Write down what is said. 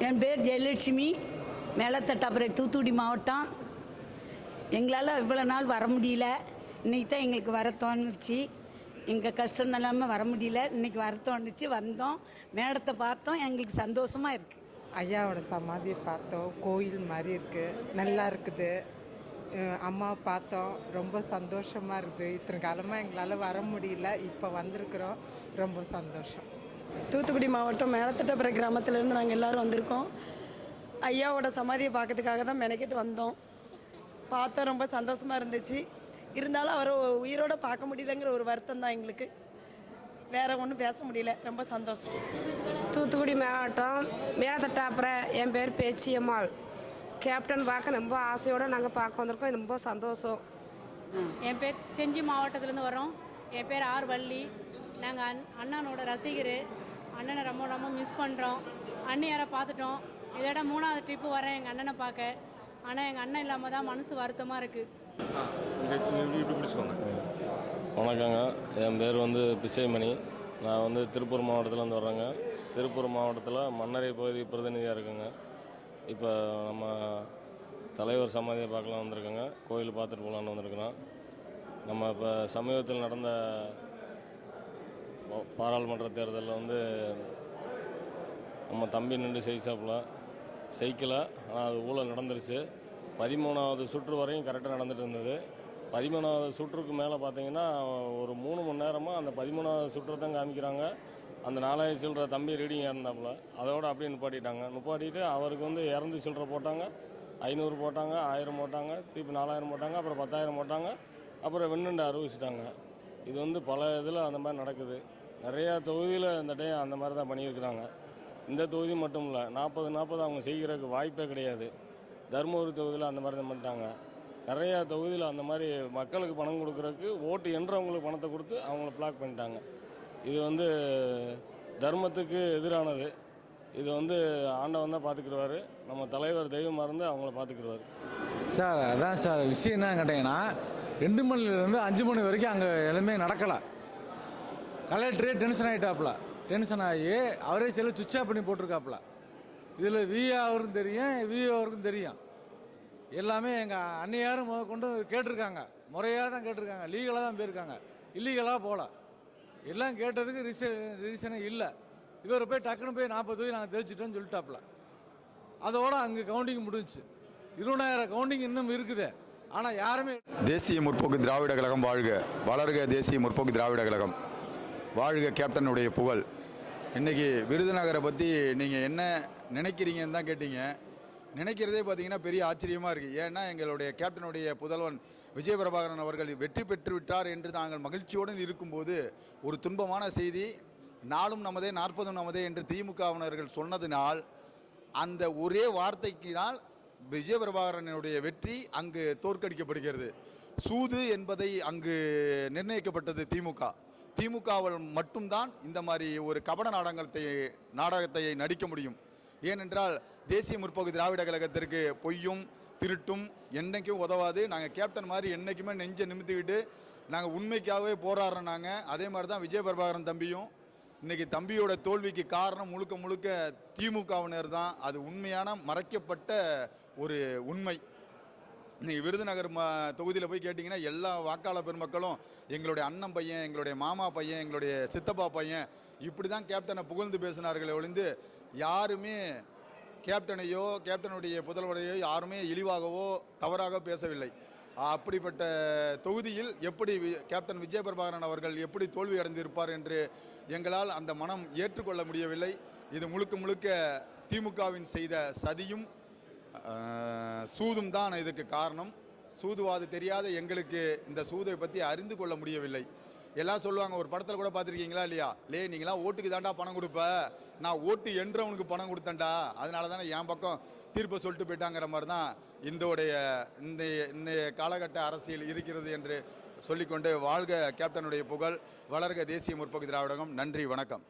என் பேர் ஜெயலட்சுமி, மேலத்தட்டாபுரை, தூத்துக்குடி மாவட்டம். எங்களால் இவ்வளோ நாள் வர முடியல. இன்றைக்கி தான் எங்களுக்கு வர தோணுச்சு. எங்கள் கஷ்டம் இல்லாமல் வர முடியல. இன்றைக்கி வர தோணுச்சு, வந்தோம். மேடத்தை பார்த்தோம், எங்களுக்கு சந்தோஷமாக இருக்குது. ஐயாவோட சமாதியை பார்த்தோம். கோயில் மாதிரி இருக்குது, நல்லா இருக்குது. அம்மாவை பார்த்தோம், ரொம்ப சந்தோஷமாக இருக்குது. இத்தனை காலமாக எங்களால் வர முடியல, இப்போ வந்திருக்கிறோம், ரொம்ப சந்தோஷம். தூத்துக்குடி மாவட்டம் மேலத்தட்டாபுரை கிராமத்திலேருந்து நாங்கள் எல்லோரும் வந்திருக்கோம். ஐயாவோட சமாதியை பார்க்கறதுக்காக தான் மெனக்கிட்டு வந்தோம். பார்த்தோம், ரொம்ப சந்தோஷமாக இருந்துச்சு. இருந்தாலும் அவரை உயிரோடு பார்க்க முடியலங்கிற ஒரு வருத்தம் தான் எங்களுக்கு. வேறு ஒன்றும் பேச முடியல, ரொம்ப சந்தோஷம். தூத்துக்குடி மாவட்டம் மேலத்தட்டாபுரை. என் பேர் பேச்சியம்மாள். கேப்டன் பார்க்க ரொம்ப ஆசையோடு நாங்கள் பார்க்க வந்திருக்கோம். ரொம்ப சந்தோஷம். என் பேர் செஞ்சி மாவட்டத்துலேருந்து வரோம். என் பேர் ஆர் வள்ளி. நாங்கள் அண்ணனோட ரசிகர். அண்ணனை ரொம்ப ரொம்ப மிஸ் பண்ணுறோம். அண்ணியாரை பார்த்துட்டோம். இதோட 3வது ட்ரிப்பு வரேன் எங்கள் அண்ணனை பார்க்க. ஆனால் எங்கள் அண்ணன் இல்லாமல் தான் மனசு வருத்தமாக இருக்குது. வணக்கங்க, என் பேர் பிச்சைமணி. நான் திருப்பூர் மாவட்டத்திலேருந்து வர்றேங்க. திருப்பூர் மாவட்டத்தில் மன்னரை பகுதி பிரதிநிதியாக இருக்குங்க. இப்போ நம்ம தலைவர் சமாதியை பார்க்கலாம் வந்திருக்கோங்க. கோயில் பார்த்துட்டு போகலான்னு வந்திருக்கிறோம். நம்ம இப்போ சமீபத்தில் நடந்த பாராளுமன்ற தேர்தலில் நம்ம தம்பி நின்று செய்யல. ஆனால் அது ஊழல் நடந்துருச்சு. 13வது சுற்று வரையும் கரெக்டாக நடந்துகிட்டு இருந்தது. 13வது சுற்றுக்கு மேலே பார்த்தீங்கன்னா ஒரு 3 மணி நேரமாக அந்த 13வது சுற்று தான் காமிக்கிறாங்க. அந்த 4000 சில்லற தம்பி ரீடிங் இருந்தாப்புல அதோடு அப்படியே நிப்பாட்டிட்டு அவருக்கு இறந்து சில்லற போட்டாங்க. 500 போட்டாங்க, 1000 போட்டாங்க, திருப்பி 4000 போட்டாங்க, அப்புறம் 10,000 போட்டாங்க, அப்புறம் வெண்ணுண்டு அறிவிச்சிட்டாங்க. இது பல இதில் அந்த மாதிரி நடக்குது. நிறையா தொகுதியில் இந்த டைம் அந்த மாதிரி தான் பண்ணியிருக்கிறாங்க. இந்த தொகுதி மட்டும் இல்லை, 40 அவங்க செய்கிறதுக்கு வாய்ப்பே கிடையாது. தருமபுரி தொகுதியில் அந்த மாதிரி தான் பண்ணிட்டாங்க. நிறையா தொகுதியில் அந்த மாதிரி மக்களுக்கு பணம் கொடுக்குறதுக்கு ஓட்டு என்றவங்களுக்கு பணத்தை கொடுத்து அவங்கள பிளாக் பண்ணிட்டாங்க. இது தர்மத்துக்கு எதிரானது. இது ஆண்டவன் தான் பார்த்துக்கிடுவார். நம்ம தலைவர் தெய்வமாக இருந்து அவங்கள பார்த்துக்கிடுவார். சார் அதான் சார் விஷயம் என்னன்னு கேட்டிங்கன்னா, 2 மணிலேருந்து 5 மணி வரைக்கும் அங்கே எதுவுமே நடக்கலை. கலெக்டரே டென்ஷன் ஆகிட்டாப்புல. டென்ஷன் ஆகி அவரே சில சுவிட்ச் ஆஃப் பண்ணி போட்டிருக்காப்புல. இதில் அவருக்கும் தெரியும். எல்லாமே எங்கள் அன்னையாரும் கொண்டு கேட்டிருக்காங்க. முறையாக தான் கேட்டிருக்காங்க, லீகலாக தான் போயிருக்காங்க, இல்லீகலாக போகல. எல்லாம் கேட்டதுக்கு ரீசனே இல்லை. இவர் போய் டக்குன்னு போய் 40 நாங்கள் தெரிச்சிட்டோன்னு சொல்லிட்டாப்புல. அதோட அங்கே கவுண்டிங் முடிஞ்சிச்சு. 20,000 கவுண்டிங் இன்னும் இருக்குது. ஆனால் யாருமே தேசிய முற்போக்கு திராவிட கழகம் வாழ்க, வளர்க தேசிய முற்போக்கு திராவிட கழகம் வாழ்க, கேப்டனுடைய புகழ். இன்றைக்கி விருதுநகரை பற்றி நீங்கள் என்ன நினைக்கிறீங்கன்னு தான் கேட்டீங்க. நினைக்கிறதே பார்த்தீங்கன்னா பெரிய ஆச்சரியமாக இருக்குது. ஏன்னா எங்களுடைய கேப்டனுடைய புதல்வன் விஜய பிரபாகரன் அவர்கள் வெற்றி பெற்று விட்டார் என்று நாங்கள் மகிழ்ச்சியுடன் இருக்கும்போது ஒரு துன்பமான செய்தி, நாளும் நமதே 40 நமதே என்று திமுகவினர்கள் சொன்னதினால், அந்த ஒரே வார்த்தைக்கினால் விஜய பிரபாகரனுடைய வெற்றி அங்கு தோற்கடிக்கப்படுகிறது. சூது என்பதை அங்கு நிர்ணயிக்கப்பட்டது திமுகவால் மட்டும்தான் இந்த மாதிரி ஒரு கபட நாடகத்தை நடிக்க முடியும். ஏனென்றால் தேசிய முற்போக்கு திராவிட கழகத்திற்கு பொய்யும் திருட்டும் என்றைக்கும் உதவாது. நாங்கள் கேப்டன் மாதிரி என்றைக்குமே நெஞ்சை நிமித்திக்கிட்டு நாங்கள் உண்மைக்காகவே போராடுறோம். அதே மாதிரி தான் விஜய பிரபாகரன் தம்பியும். இன்றைக்கி தம்பியோட தோல்விக்கு காரணம் முழுக்க திமுகவினர் தான். அது உண்மையான மறைக்கப்பட்ட ஒரு உண்மை. இன்றைக்கி விருதுநகர் தொகுதியில் போய் கேட்டிங்கன்னா எல்லா வாக்காளர் பெருமக்களும் எங்களுடைய அண்ணன் பையன், எங்களுடைய மாமா பையன், எங்களுடைய சித்தப்பா பையன் இப்படி தான் கேப்டனை புகழ்ந்து பேசினார்களே ஒழிந்து யாருமே கேப்டனையோ கேப்டனுடைய புதல்வரையோ யாருமே இழிவாகவோ தவறாக பேசவில்லை. அப்படிப்பட்ட தொகுதியில் எப்படி கேப்டன் விஜய பிரபாகரன் அவர்கள் எப்படி தோல்வி அடைந்திருப்பார் என்று எங்களால் அந்த மனம் ஏற்றுக்கொள்ள முடியவில்லை. இது முழுக்க திமுகவின் செய்த சதியும் சூதும் தான் இதுக்கு காரணம். சூதுவாது தெரியாத எங்களுக்கு இந்த சூதை பற்றி அறிந்து கொள்ள முடியவில்லை. எல்லாம் சொல்லுவாங்க, ஒரு படத்தில் கூட பார்த்துருக்கீங்களா இல்லையா, நீங்களாம் ஓட்டுக்கு தாண்டா பணம் கொடுப்ப, நான் ஓட்டு என்றவனுக்கு பணம் கொடுத்தேன்டா, அதனால தானே என் பக்கம் தீர்ப்பை சொல்லிட்டு போயிட்டாங்கிற மாதிரி தான் இந்த காலகட்ட அரசியல் இருக்கிறது என்று சொல்லிக்கொண்டு வாழ்க கேப்டனுடைய புகழ், வளர்க தேசிய முற்போக்கு திராவிடகம். நன்றி, வணக்கம்.